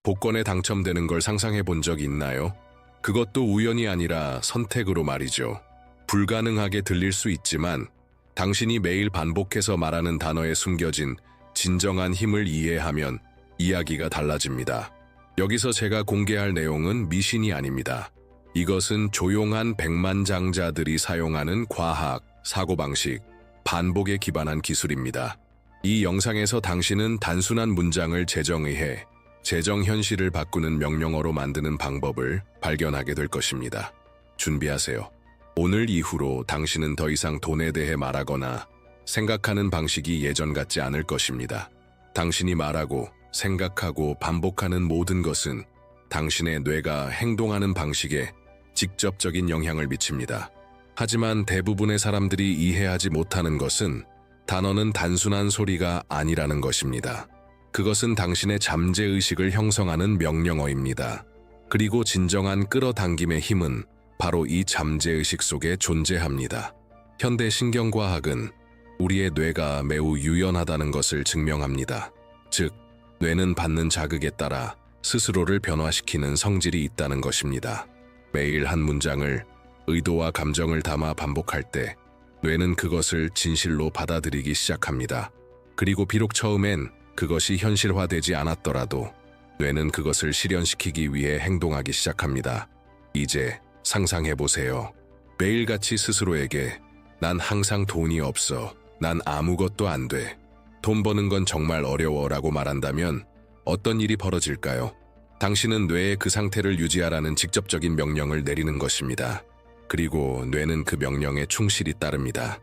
복권에 당첨되는 걸 상상해 본 적 있나요? 그것도 우연이 아니라 선택으로 말이죠. 불가능하게 들릴 수 있지만 당신이 매일 반복해서 말하는 단어에 숨겨진 진정한 힘을 이해하면 이야기가 달라집니다. 여기서 제가 공개할 내용은 미신이 아닙니다. 이것은 조용한 백만장자들이 사용하는 과학, 사고방식, 반복에 기반한 기술입니다. 이 영상에서 당신은 단순한 문장을 재정의해 재정현실을 바꾸는 명령어로 만드는 방법을 발견하게 될 것입니다. 준비하세요. 오늘 이후로 당신은 더 이상 돈에 대해 말하거나 생각하는 방식이 예전 같지 않을 것입니다. 당신이 말하고 생각하고 반복하는 모든 것은 당신의 뇌가 행동하는 방식에 직접적인 영향을 미칩니다. 하지만 대부분의 사람들이 이해하지 못하는 것은 단어는 단순한 소리가 아니라는 것입니다. 그것은 당신의 잠재의식을 형성하는 명령어입니다. 그리고 진정한 끌어당김의 힘은 바로 이 잠재의식 속에 존재합니다. 현대 신경과학은 우리의 뇌가 매우 유연하다는 것을 증명합니다. 즉, 뇌는 받는 자극에 따라 스스로를 변화시키는 성질이 있다는 것입니다. 매일 한 문장을 의도와 감정을 담아 반복할 때 뇌는 그것을 진실로 받아들이기 시작합니다. 그리고 비록 처음엔 그것이 현실화되지 않았더라도 뇌는 그것을 실현시키기 위해 행동하기 시작합니다. 이제 상상해보세요. 매일같이 스스로에게 난 항상 돈이 없어, 난 아무것도 안 돼, 돈 버는 건 정말 어려워 라고 말한다면 어떤 일이 벌어질까요? 당신은 뇌에 그 상태를 유지하라는 직접적인 명령을 내리는 것입니다. 그리고 뇌는 그 명령에 충실히 따릅니다.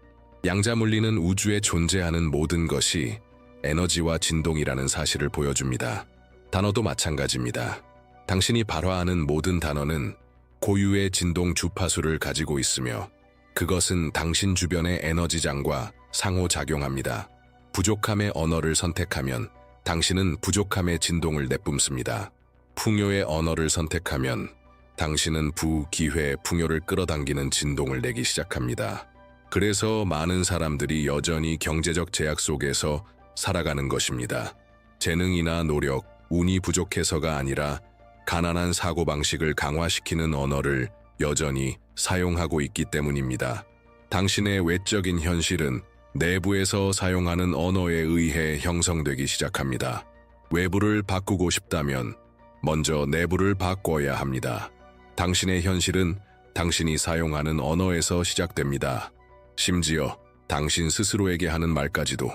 양자물리는 우주에 존재하는 모든 것이 에너지와 진동이라는 사실을 보여줍니다. 단어도 마찬가지입니다. 당신이 발화하는 모든 단어는 고유의 진동 주파수를 가지고 있으며 그것은 당신 주변의 에너지장과 상호작용합니다. 부족함의 언어를 선택하면 당신은 부족함의 진동을 내뿜습니다. 풍요의 언어를 선택하면 당신은 부, 기회, 풍요를 끌어당기는 진동을 내기 시작합니다. 그래서 많은 사람들이 여전히 경제적 제약 속에서 살아가는 것입니다. 재능이나 노력, 운이 부족해서가 아니라 가난한 사고방식을 강화시키는 언어를 여전히 사용하고 있기 때문입니다. 당신의 외적인 현실은 내부에서 사용하는 언어에 의해 형성되기 시작합니다. 외부를 바꾸고 싶다면 먼저 내부를 바꿔야 합니다. 당신의 현실은 당신이 사용하는 언어에서 시작됩니다. 심지어 당신 스스로에게 하는 말까지도.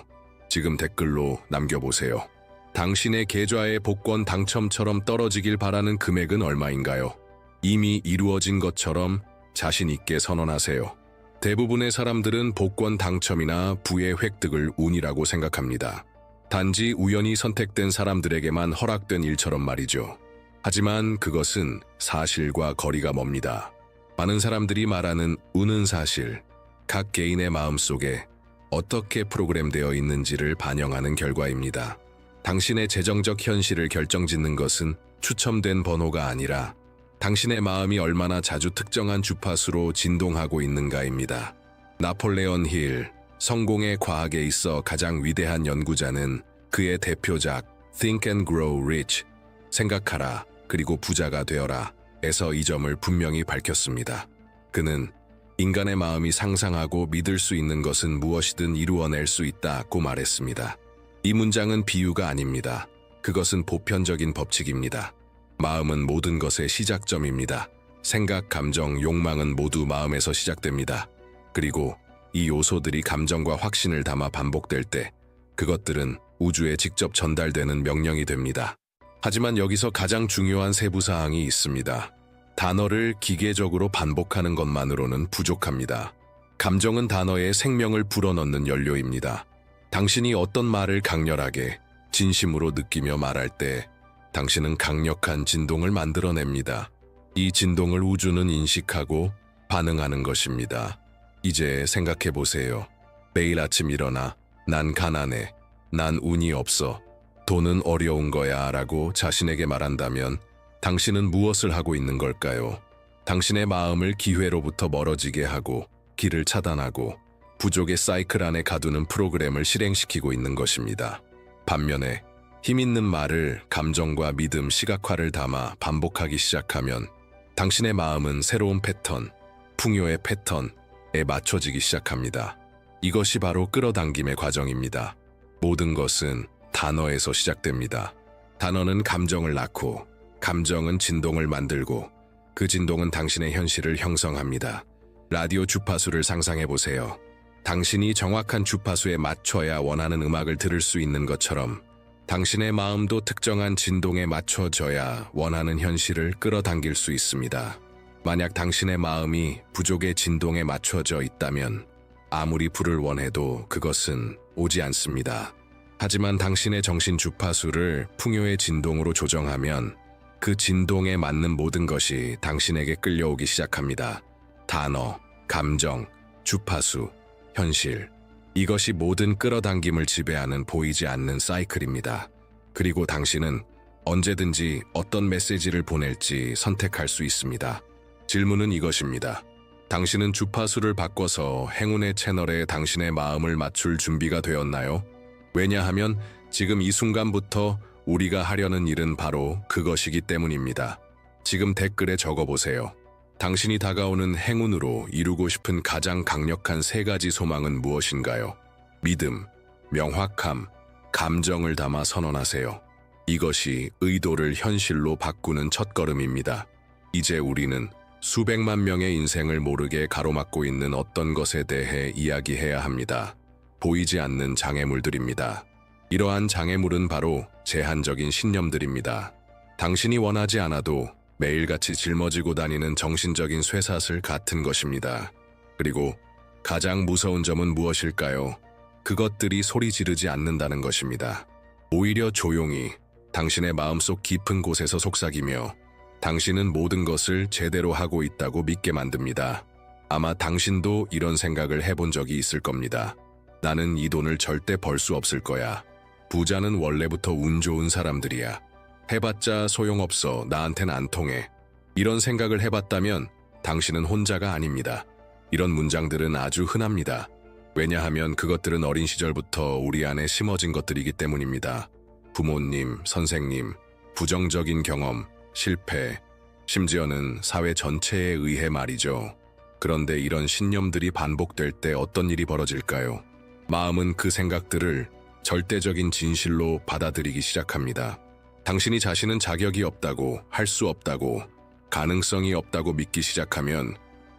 지금 댓글로 남겨보세요. 당신의 계좌의 복권 당첨처럼 떨어지길 바라는 금액은 얼마인가요? 이미 이루어진 것처럼 자신 있게 선언하세요. 대부분의 사람들은 복권 당첨이나 부의 획득을 운이라고 생각합니다. 단지 우연히 선택된 사람들에게만 허락된 일처럼 말이죠. 하지만 그것은 사실과 거리가 멉니다. 많은 사람들이 말하는 운은 사실, 각 개인의 마음속에 어떻게 프로그램되어 있는지를 반영하는 결과입니다. 당신의 재정적 현실을 결정짓는 것은 추첨된 번호가 아니라 당신의 마음이 얼마나 자주 특정한 주파수로 진동하고 있는가입니다. 나폴레온 힐, 성공의 과학에 있어 가장 위대한 연구자는 그의 대표작 Think and Grow Rich, 생각하라 그리고 부자가 되어라 에서 이 점을 분명히 밝혔습니다. 그는 인간의 마음이 상상하고 믿을 수 있는 것은 무엇이든 이루어낼 수 있다고 말했습니다. 이 문장은 비유가 아닙니다. 그것은 보편적인 법칙입니다. 마음은 모든 것의 시작점입니다. 생각, 감정, 욕망은 모두 마음에서 시작됩니다. 그리고 이 요소들이 감정과 확신을 담아 반복될 때 그것들은 우주에 직접 전달되는 명령이 됩니다. 하지만 여기서 가장 중요한 세부사항이 있습니다. 단어를 기계적으로 반복하는 것만으로는 부족합니다. 감정은 단어에 생명을 불어넣는 연료입니다. 당신이 어떤 말을 강렬하게, 진심으로 느끼며 말할 때 당신은 강력한 진동을 만들어냅니다. 이 진동을 우주는 인식하고 반응하는 것입니다. 이제 생각해 보세요. 매일 아침 일어나 난 가난해, 난 운이 없어, 돈은 어려운 거야 라고 자신에게 말한다면 당신은 무엇을 하고 있는 걸까요? 당신의 마음을 기회로부터 멀어지게 하고 길을 차단하고 부족의 사이클 안에 가두는 프로그램을 실행시키고 있는 것입니다. 반면에 힘 있는 말을 감정과 믿음, 시각화를 담아 반복하기 시작하면 당신의 마음은 새로운 패턴, 풍요의 패턴에 맞춰지기 시작합니다. 이것이 바로 끌어당김의 과정입니다. 모든 것은 단어에서 시작됩니다. 단어는 감정을 낳고, 감정은 진동을 만들고, 그 진동은 당신의 현실을 형성합니다. 라디오 주파수를 상상해 보세요. 당신이 정확한 주파수에 맞춰야 원하는 음악을 들을 수 있는 것처럼 당신의 마음도 특정한 진동에 맞춰져야 원하는 현실을 끌어당길 수 있습니다. 만약 당신의 마음이 부족의 진동에 맞춰져 있다면 아무리 불을 원해도 그것은 오지 않습니다. 하지만 당신의 정신 주파수를 풍요의 진동으로 조정하면 그 진동에 맞는 모든 것이 당신에게 끌려오기 시작합니다. 단어, 감정, 주파수, 현실. 이것이 모든 끌어당김을 지배하는 보이지 않는 사이클입니다. 그리고 당신은 언제든지 어떤 메시지를 보낼지 선택할 수 있습니다. 질문은 이것입니다. 당신은 주파수를 바꿔서 행운의 채널에 당신의 마음을 맞출 준비가 되었나요? 왜냐하면 지금 이 순간부터 우리가 하려는 일은 바로 그것이기 때문입니다. 지금 댓글에 적어보세요. 당신이 다가오는 행운으로 이루고 싶은 가장 강력한 3가지 소망은 무엇인가요? 믿음, 명확함, 감정을 담아 선언하세요. 이것이 의도를 현실로 바꾸는 첫걸음입니다. 이제 우리는 수백만 명의 인생을 모르게 가로막고 있는 어떤 것에 대해 이야기해야 합니다. 보이지 않는 장애물들입니다. 이러한 장애물은 바로 제한적인 신념들입니다. 당신이 원하지 않아도 매일같이 짊어지고 다니는 정신적인 쇠사슬 같은 것입니다. 그리고 가장 무서운 점은 무엇일까요? 그것들이 소리 지르지 않는다는 것입니다. 오히려 조용히 당신의 마음속 깊은 곳에서 속삭이며 당신은 모든 것을 제대로 하고 있다고 믿게 만듭니다. 아마 당신도 이런 생각을 해본 적이 있을 겁니다. 나는 이 돈을 절대 벌 수 없을 거야. 부자는 원래부터 운 좋은 사람들이야. 해봤자 소용없어. 나한텐 안 통해. 이런 생각을 해봤다면 당신은 혼자가 아닙니다. 이런 문장들은 아주 흔합니다. 왜냐하면 그것들은 어린 시절부터 우리 안에 심어진 것들이기 때문입니다. 부모님, 선생님, 부정적인 경험, 실패, 심지어는 사회 전체에 의해 말이죠. 그런데 이런 신념들이 반복될 때 어떤 일이 벌어질까요? 마음은 그 생각들을 절대적인 진실로 받아들이기 시작합니다. 당신이 자신은 자격이 없다고, 할 수 없다고, 가능성이 없다고 믿기 시작하면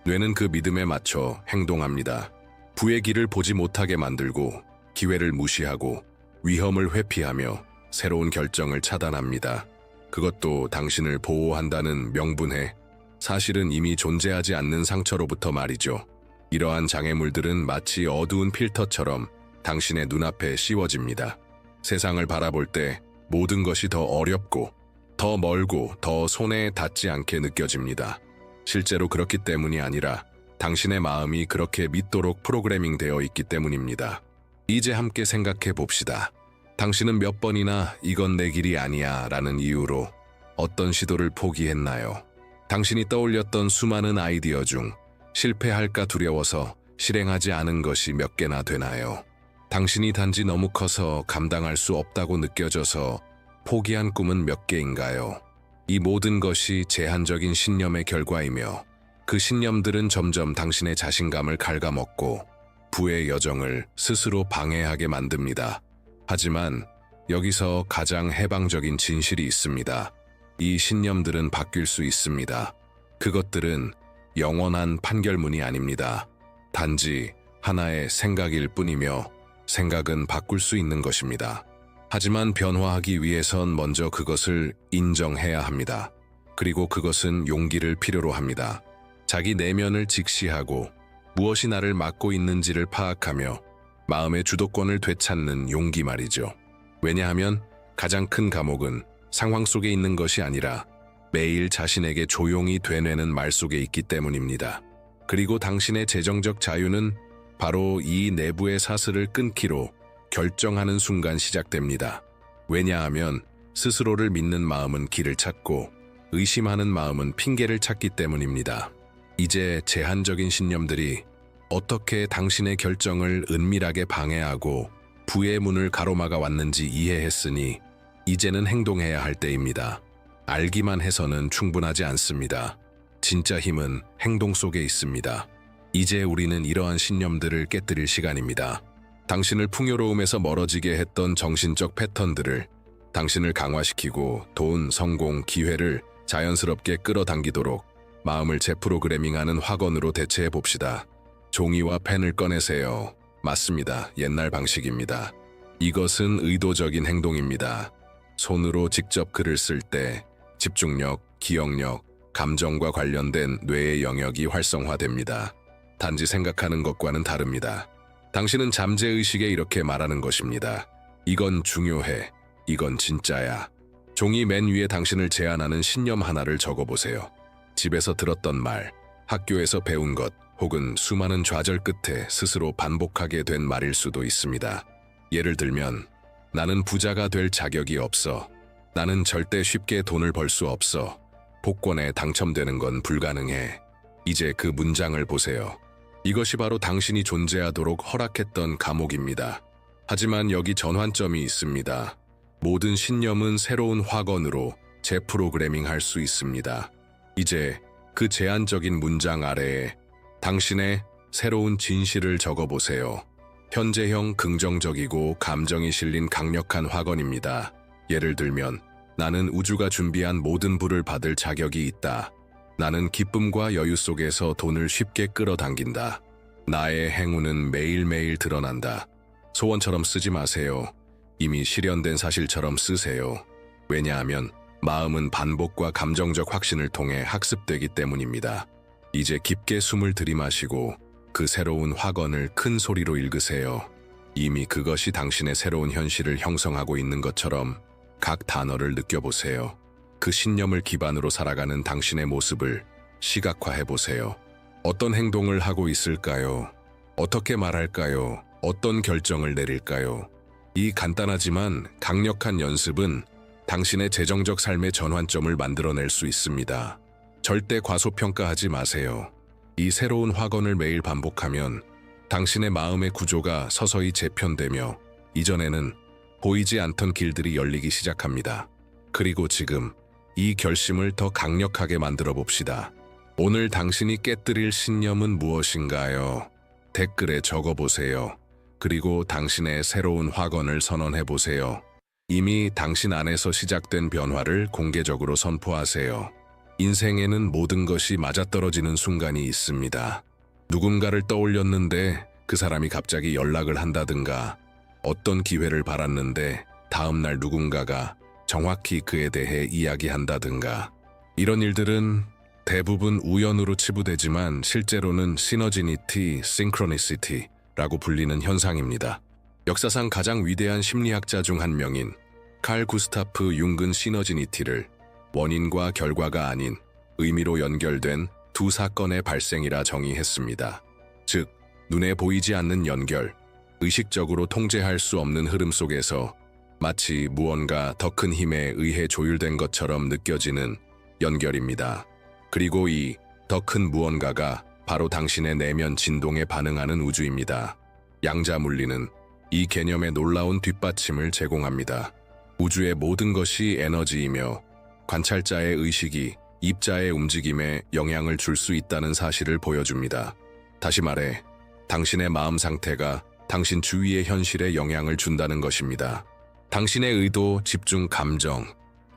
뇌는 그 믿음에 맞춰 행동합니다. 부의 길을 보지 못하게 만들고, 기회를 무시하고, 위험을 회피하며 새로운 결정을 차단합니다. 그것도 당신을 보호한다는 명분에 사실은 이미 존재하지 않는 상처로부터 말이죠. 이러한 장애물들은 마치 어두운 필터처럼 당신의 눈앞에 씌워집니다. 세상을 바라볼 때 모든 것이 더 어렵고 더 멀고 더 손에 닿지 않게 느껴집니다. 실제로 그렇기 때문이 아니라 당신의 마음이 그렇게 믿도록 프로그래밍 되어 있기 때문입니다. 이제 함께 생각해 봅시다. 당신은 몇 번이나 이건 내 길이 아니야 라는 이유로 어떤 시도를 포기했나요? 당신이 떠올렸던 수많은 아이디어 중 실패할까 두려워서 실행하지 않은 것이 몇 개나 되나요? 당신이 단지 너무 커서 감당할 수 없다고 느껴져서 포기한 꿈은 몇 개인가요? 이 모든 것이 제한적인 신념의 결과이며 그 신념들은 점점 당신의 자신감을 갉아먹고 부의 여정을 스스로 방해하게 만듭니다. 하지만 여기서 가장 해방적인 진실이 있습니다. 이 신념들은 바뀔 수 있습니다. 그것들은 영원한 판결문이 아닙니다. 단지 하나의 생각일 뿐이며 생각은 바꿀 수 있는 것입니다. 하지만 변화하기 위해선 먼저 그것을 인정해야 합니다. 그리고 그것은 용기를 필요로 합니다. 자기 내면을 직시하고 무엇이 나를 막고 있는지를 파악하며 마음의 주도권을 되찾는 용기 말이죠. 왜냐하면 가장 큰 감옥은 상황 속에 있는 것이 아니라 매일 자신에게 조용히 되뇌는 말 속에 있기 때문입니다. 그리고 당신의 재정적 자유는 바로 이 내부의 사슬을 끊기로 결정하는 순간 시작됩니다. 왜냐하면 스스로를 믿는 마음은 길을 찾고 의심하는 마음은 핑계를 찾기 때문입니다. 이제 제한적인 신념들이 어떻게 당신의 결정을 은밀하게 방해하고 부의 문을 가로막아 왔는지 이해했으니 이제는 행동해야 할 때입니다. 알기만 해서는 충분하지 않습니다. 진짜 힘은 행동 속에 있습니다. 이제 우리는 이러한 신념들을 깨뜨릴 시간입니다. 당신을 풍요로움에서 멀어지게 했던 정신적 패턴들을, 당신을 강화시키고 돈, 성공, 기회를 자연스럽게 끌어당기도록 마음을 재프로그래밍하는 학원으로 대체해 봅시다. 종이와 펜을 꺼내세요. 맞습니다. 옛날 방식입니다. 이것은 의도적인 행동입니다. 손으로 직접 글을 쓸 때 집중력, 기억력, 감정과 관련된 뇌의 영역이 활성화됩니다. 단지 생각하는 것과는 다릅니다. 당신은 잠재의식에 이렇게 말하는 것입니다. 이건 중요해. 이건 진짜야. 종이 맨 위에 당신을 제안하는 신념 하나를 적어보세요. 집에서 들었던 말, 학교에서 배운 것, 혹은 수많은 좌절 끝에 스스로 반복하게 된 말일 수도 있습니다. 예를 들면, 나는 부자가 될 자격이 없어. 나는 절대 쉽게 돈을 벌 수 없어. 복권에 당첨되는 건 불가능해. 이제 그 문장을 보세요. 이것이 바로 당신이 존재하도록 허락했던 감옥입니다. 하지만 여기 전환점이 있습니다. 모든 신념은 새로운 확언으로 재프로그래밍할 수 있습니다. 이제 그 제한적인 문장 아래에 당신의 새로운 진실을 적어보세요. 현재형 긍정적이고 감정이 실린 강력한 확언입니다. 예를 들면, 나는 우주가 준비한 모든 부를 받을 자격이 있다. 나는 기쁨과 여유 속에서 돈을 쉽게 끌어당긴다. 나의 행운은 매일매일 드러난다. 소원처럼 쓰지 마세요. 이미 실현된 사실처럼 쓰세요. 왜냐하면 마음은 반복과 감정적 확신을 통해 학습되기 때문입니다. 이제 깊게 숨을 들이마시고 그 새로운 확언을 큰 소리로 읽으세요. 이미 그것이 당신의 새로운 현실을 형성하고 있는 것처럼 각 단어를 느껴보세요. 그 신념을 기반으로 살아가는 당신의 모습을 시각화해보세요. 어떤 행동을 하고 있을까요? 어떻게 말할까요? 어떤 결정을 내릴까요? 이 간단하지만 강력한 연습은 당신의 재정적 삶의 전환점을 만들어낼 수 있습니다. 절대 과소평가하지 마세요. 이 새로운 확언을 매일 반복하면 당신의 마음의 구조가 서서히 재편되며 이전에는 보이지 않던 길들이 열리기 시작합니다. 그리고 지금 이 결심을 더 강력하게 만들어 봅시다. 오늘 당신이 깨뜨릴 신념은 무엇인가요? 댓글에 적어보세요. 그리고 당신의 새로운 확언을 선언해 보세요. 이미 당신 안에서 시작된 변화를 공개적으로 선포하세요. 인생에는 모든 것이 맞아떨어지는 순간이 있습니다. 누군가를 떠올렸는데 그 사람이 갑자기 연락을 한다든가, 어떤 기회를 바랐는데 다음날 누군가가 정확히 그에 대해 이야기한다든가, 이런 일들은 대부분 우연으로 치부되지만 실제로는 시너지니티, 싱크로니시티라고 불리는 현상입니다. 역사상 가장 위대한 심리학자 중 한 명인 칼 구스타프 융근 시너지니티를 원인과 결과가 아닌 의미로 연결된 두 사건의 발생이라 정의했습니다. 즉, 눈에 보이지 않는 연결, 의식적으로 통제할 수 없는 흐름 속에서 마치 무언가 더 큰 힘에 의해 조율된 것처럼 느껴지는 연결입니다. 그리고 이 더 큰 무언가가 바로 당신의 내면 진동에 반응하는 우주입니다. 양자 물리는 이 개념에 놀라운 뒷받침을 제공합니다. 우주의 모든 것이 에너지이며 관찰자의 의식이 입자의 움직임에 영향을 줄 수 있다는 사실을 보여줍니다. 다시 말해, 당신의 마음 상태가 당신 주위의 현실에 영향을 준다는 것입니다. 당신의 의도, 집중, 감정,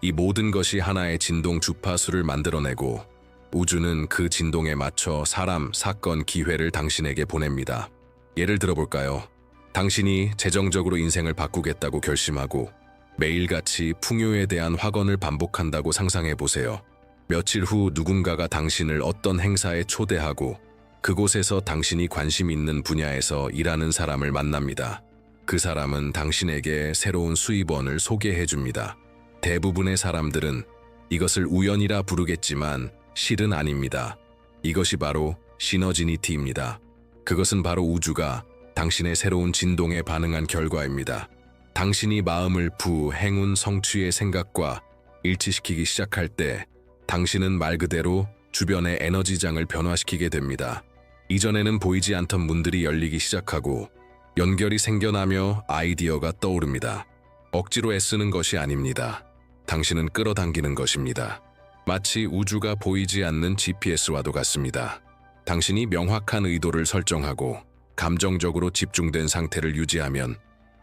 이 모든 것이 하나의 진동 주파수를 만들어내고 우주는 그 진동에 맞춰 사람, 사건, 기회를 당신에게 보냅니다. 예를 들어볼까요? 당신이 재정적으로 인생을 바꾸겠다고 결심하고 매일같이 풍요에 대한 확언을 반복한다고 상상해보세요. 며칠 후 누군가가 당신을 어떤 행사에 초대하고 그곳에서 당신이 관심 있는 분야에서 일하는 사람을 만납니다. 그 사람은 당신에게 새로운 수입원을 소개해줍니다. 대부분의 사람들은 이것을 우연이라 부르겠지만 실은 아닙니다. 이것이 바로 시너지니티입니다. 그것은 바로 우주가 당신의 새로운 진동에 반응한 결과입니다. 당신이 마음을 행운, 성취의 생각과 일치시키기 시작할 때 당신은 말 그대로 주변의 에너지장을 변화시키게 됩니다. 이전에는 보이지 않던 문들이 열리기 시작하고 연결이 생겨나며 아이디어가 떠오릅니다. 억지로 애쓰는 것이 아닙니다. 당신은 끌어당기는 것입니다. 마치 우주가 보이지 않는 GPS와도 같습니다. 당신이 명확한 의도를 설정하고 감정적으로 집중된 상태를 유지하면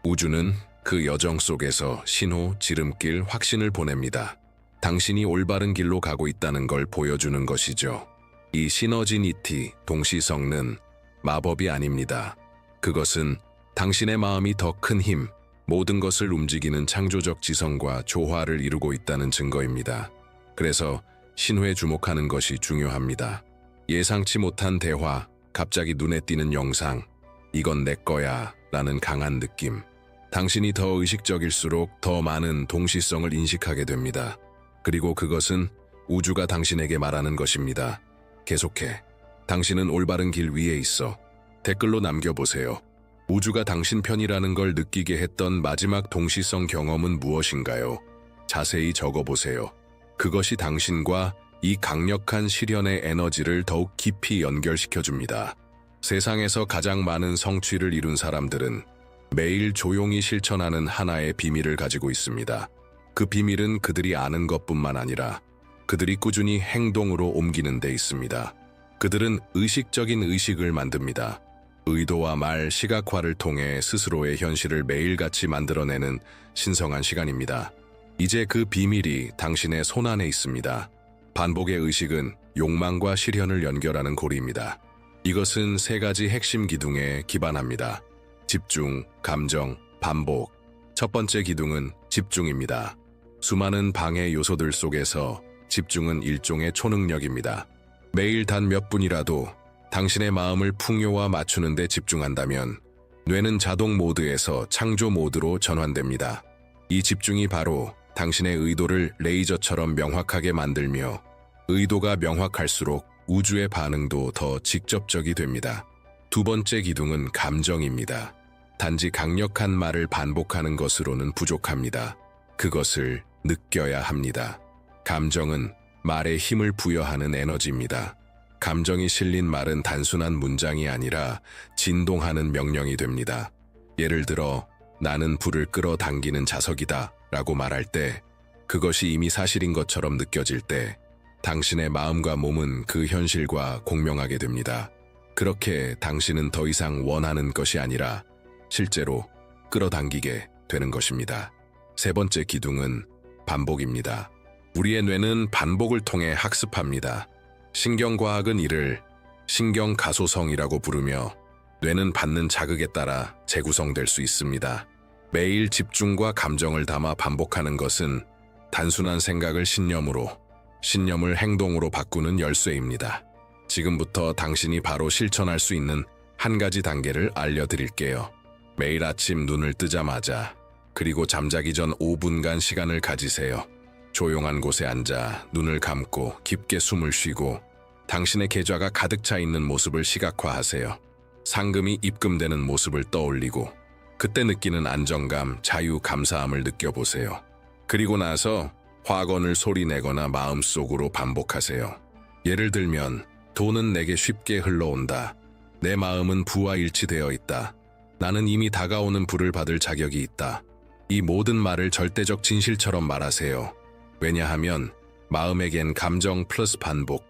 우주는 그 여정 속에서 신호, 지름길, 확신을 보냅니다. 당신이 올바른 길로 가고 있다는 걸 보여주는 것이죠. 이 시너지니티, 동시성는 마법이 아닙니다. 그것은 당신의 마음이 더 큰 힘, 모든 것을 움직이는 창조적 지성과 조화를 이루고 있다는 증거입니다. 그래서 신호에 주목하는 것이 중요합니다. 예상치 못한 대화, 갑자기 눈에 띄는 영상, 이건 내 거야 라는 강한 느낌. 당신이 더 의식적일수록 더 많은 동시성을 인식하게 됩니다. 그리고 그것은 우주가 당신에게 말하는 것입니다. 계속해. 당신은 올바른 길 위에 있어. 댓글로 남겨보세요. 우주가 당신 편이라는 걸 느끼게 했던 마지막 동시성 경험은 무엇인가요? 자세히 적어보세요. 그것이 당신과 이 강력한 실현의 에너지를 더욱 깊이 연결시켜줍니다. 세상에서 가장 많은 성취를 이룬 사람들은 매일 조용히 실천하는 하나의 비밀을 가지고 있습니다. 그 비밀은 그들이 아는 것뿐만 아니라 그들이 꾸준히 행동으로 옮기는 데 있습니다. 그들은 의식적인 의식을 만듭니다. 의도와 말, 시각화를 통해 스스로의 현실을 매일같이 만들어내는 신성한 시간입니다. 이제 그 비밀이 당신의 손안에 있습니다. 반복의 의식은 욕망과 실현을 연결하는 고리입니다. 이것은 3가지 핵심 기둥에 기반합니다. 집중, 감정, 반복. 첫 번째 기둥은 집중입니다. 수많은 방해 요소들 속에서 집중은 일종의 초능력입니다. 매일 단 몇 분이라도 당신의 마음을 풍요와 맞추는 데 집중한다면 뇌는 자동 모드에서 창조 모드로 전환됩니다. 이 집중이 바로 당신의 의도를 레이저처럼 명확하게 만들며 의도가 명확할수록 우주의 반응도 더 직접적이 됩니다. 두 번째 기둥은 감정입니다. 단지 강력한 말을 반복하는 것으로는 부족합니다. 그것을 느껴야 합니다. 감정은 말에 힘을 부여하는 에너지입니다. 감정이 실린 말은 단순한 문장이 아니라 진동하는 명령이 됩니다. 예를 들어 나는 불을 끌어당기는 자석이다 라고 말할 때 그것이 이미 사실인 것처럼 느껴질 때 당신의 마음과 몸은 그 현실과 공명하게 됩니다. 그렇게 당신은 더 이상 원하는 것이 아니라 실제로 끌어당기게 되는 것입니다. 세 번째 기둥은 반복입니다. 우리의 뇌는 반복을 통해 학습합니다. 신경과학은 이를 신경가소성이라고 부르며 뇌는 받는 자극에 따라 재구성될 수 있습니다. 매일 집중과 감정을 담아 반복하는 것은 단순한 생각을 신념으로, 신념을 행동으로 바꾸는 열쇠입니다. 지금부터 당신이 바로 실천할 수 있는 한 가지 단계를 알려드릴게요. 매일 아침 눈을 뜨자마자 그리고 잠자기 전 5분간 시간을 가지세요. 조용한 곳에 앉아 눈을 감고 깊게 숨을 쉬고 당신의 계좌가 가득 차 있는 모습을 시각화하세요. 상금이 입금되는 모습을 떠올리고 그때 느끼는 안정감, 자유, 감사함을 느껴보세요. 그리고 나서 확언을 소리내거나 마음속으로 반복하세요. 예를 들면 돈은 내게 쉽게 흘러온다. 내 마음은 부와 일치되어 있다. 나는 이미 다가오는 부를 받을 자격이 있다. 이 모든 말을 절대적 진실처럼 말하세요. 왜냐하면 마음에겐 감정 플러스 반복,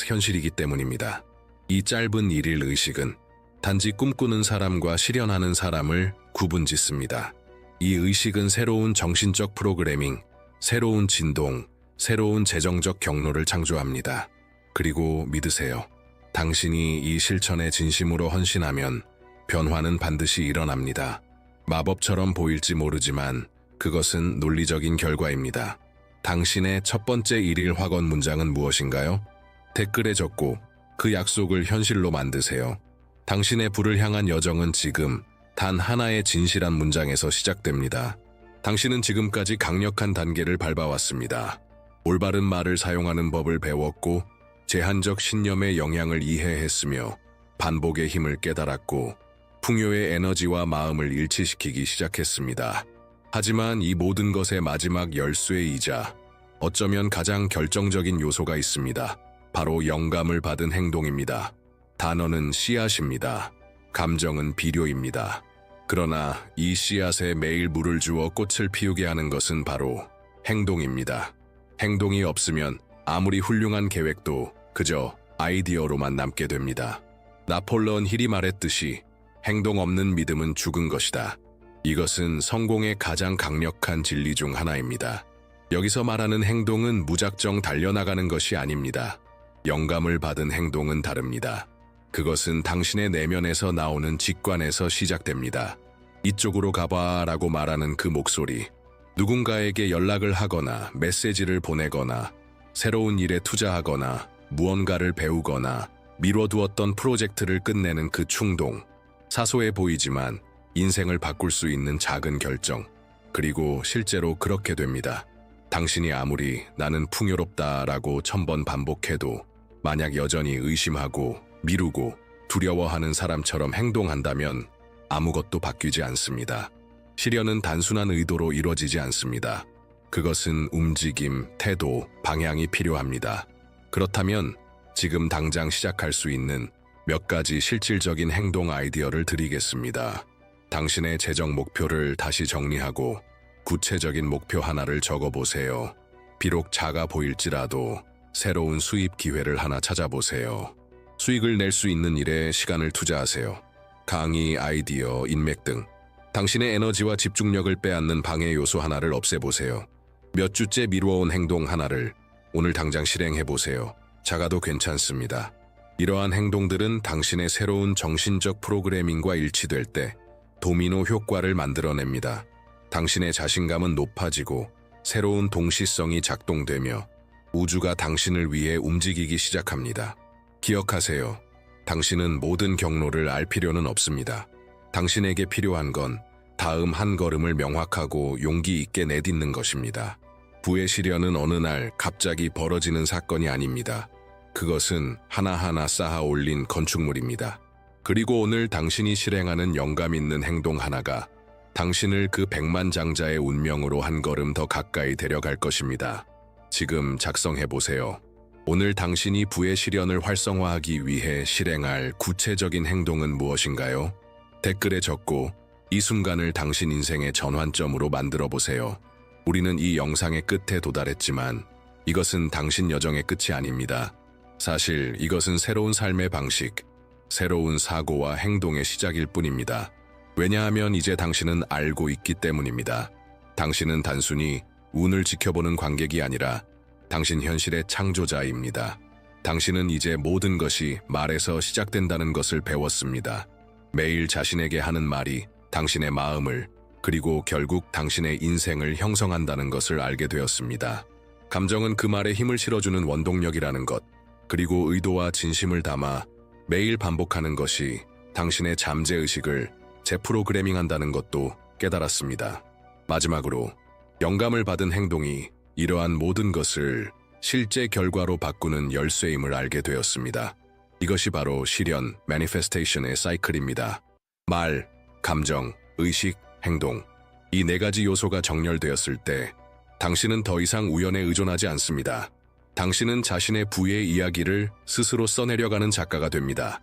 현실이기 때문입니다. 이 짧은 일일 의식은 단지 꿈꾸는 사람과 실현하는 사람을 구분짓습니다. 이 의식은 새로운 정신적 프로그래밍, 새로운 진동, 새로운 재정적 경로를 창조합니다. 그리고 믿으세요. 당신이 이 실천에 진심으로 헌신하면 변화는 반드시 일어납니다. 마법처럼 보일지 모르지만 그것은 논리적인 결과입니다. 당신의 첫 번째 일일 확언 문장은 무엇인가요? 댓글에 적고 그 약속을 현실로 만드세요. 당신의 불을 향한 여정은 지금 단 하나의 진실한 문장에서 시작됩니다. 당신은 지금까지 강력한 단계를 밟아왔습니다. 올바른 말을 사용하는 법을 배웠고 제한적 신념의 영향을 이해했으며 반복의 힘을 깨달았고 풍요의 에너지와 마음을 일치시키기 시작했습니다. 하지만 이 모든 것의 마지막 열쇠이자 어쩌면 가장 결정적인 요소가 있습니다. 바로 영감을 받은 행동입니다. 단어는 씨앗입니다. 감정은 비료입니다. 그러나 이 씨앗에 매일 물을 주어 꽃을 피우게 하는 것은 바로 행동입니다. 행동이 없으면 아무리 훌륭한 계획도 그저 아이디어로만 남게 됩니다. 나폴레온 힐이 말했듯이 행동 없는 믿음은 죽은 것이다. 이것은 성공의 가장 강력한 진리 중 하나입니다. 여기서 말하는 행동은 무작정 달려나가는 것이 아닙니다. 영감을 받은 행동은 다릅니다. 그것은 당신의 내면에서 나오는 직관에서 시작됩니다. 이쪽으로 가봐 라고 말하는 그 목소리, 누군가에게 연락을 하거나 메시지를 보내거나 새로운 일에 투자하거나 무언가를 배우거나 미뤄두었던 프로젝트를 끝내는 그 충동, 사소해 보이지만 인생을 바꿀 수 있는 작은 결정, 그리고 실제로 그렇게 됩니다. 당신이 아무리 나는 풍요롭다라고 1000번 반복해도 만약 여전히 의심하고 미루고 두려워하는 사람처럼 행동한다면 아무것도 바뀌지 않습니다. 실현은 단순한 의도로 이루어지지 않습니다. 그것은 움직임, 태도, 방향이 필요합니다. 그렇다면 지금 당장 시작할 수 있는 몇 가지 실질적인 행동 아이디어를 드리겠습니다. 당신의 재정 목표를 다시 정리하고 구체적인 목표 하나를 적어보세요. 비록 작아 보일지라도 새로운 수입 기회를 하나 찾아보세요. 수익을 낼 수 있는 일에 시간을 투자하세요. 강의, 아이디어, 인맥 등 당신의 에너지와 집중력을 빼앗는 방해 요소 하나를 없애보세요. 몇 주째 미루어온 행동 하나를 오늘 당장 실행해보세요. 작아도 괜찮습니다. 이러한 행동들은 당신의 새로운 정신적 프로그래밍과 일치될 때 도미노 효과를 만들어냅니다. 당신의 자신감은 높아지고 새로운 동시성이 작동되며 우주가 당신을 위해 움직이기 시작합니다. 기억하세요. 당신은 모든 경로를 알 필요는 없습니다. 당신에게 필요한 건 다음 한 걸음을 명확하고 용기 있게 내딛는 것입니다. 부의 실현은 어느 날 갑자기 벌어지는 사건이 아닙니다. 그것은 하나하나 쌓아 올린 건축물입니다. 그리고 오늘 당신이 실행하는 영감 있는 행동 하나가 당신을 그 백만장자의 운명으로 한 걸음 더 가까이 데려갈 것입니다. 지금 작성해보세요. 오늘 당신이 부의 실현을 활성화하기 위해 실행할 구체적인 행동은 무엇인가요? 댓글에 적고 이 순간을 당신 인생의 전환점으로 만들어보세요. 우리는 이 영상의 끝에 도달했지만 이것은 당신 여정의 끝이 아닙니다. 사실 이것은 새로운 삶의 방식, 새로운 사고와 행동의 시작일 뿐입니다. 왜냐하면 이제 당신은 알고 있기 때문입니다. 당신은 단순히 운을 지켜보는 관객이 아니라 당신 현실의 창조자입니다. 당신은 이제 모든 것이 말에서 시작된다는 것을 배웠습니다. 매일 자신에게 하는 말이 당신의 마음을 그리고 결국 당신의 인생을 형성한다는 것을 알게 되었습니다. 감정은 그 말에 힘을 실어주는 원동력이라는 것, 그리고 의도와 진심을 담아 매일 반복하는 것이 당신의 잠재의식을 재프로그래밍한다는 것도 깨달았습니다. 마지막으로 영감을 받은 행동이 이러한 모든 것을 실제 결과로 바꾸는 열쇠임을 알게 되었습니다. 이것이 바로 실현, 매니페스테이션의 사이클입니다. 말, 감정, 의식, 행동. 이 네 가지 요소가 정렬되었을 때 당신은 더 이상 우연에 의존하지 않습니다. 당신은 자신의 부의 이야기를 스스로 써내려가는 작가가 됩니다.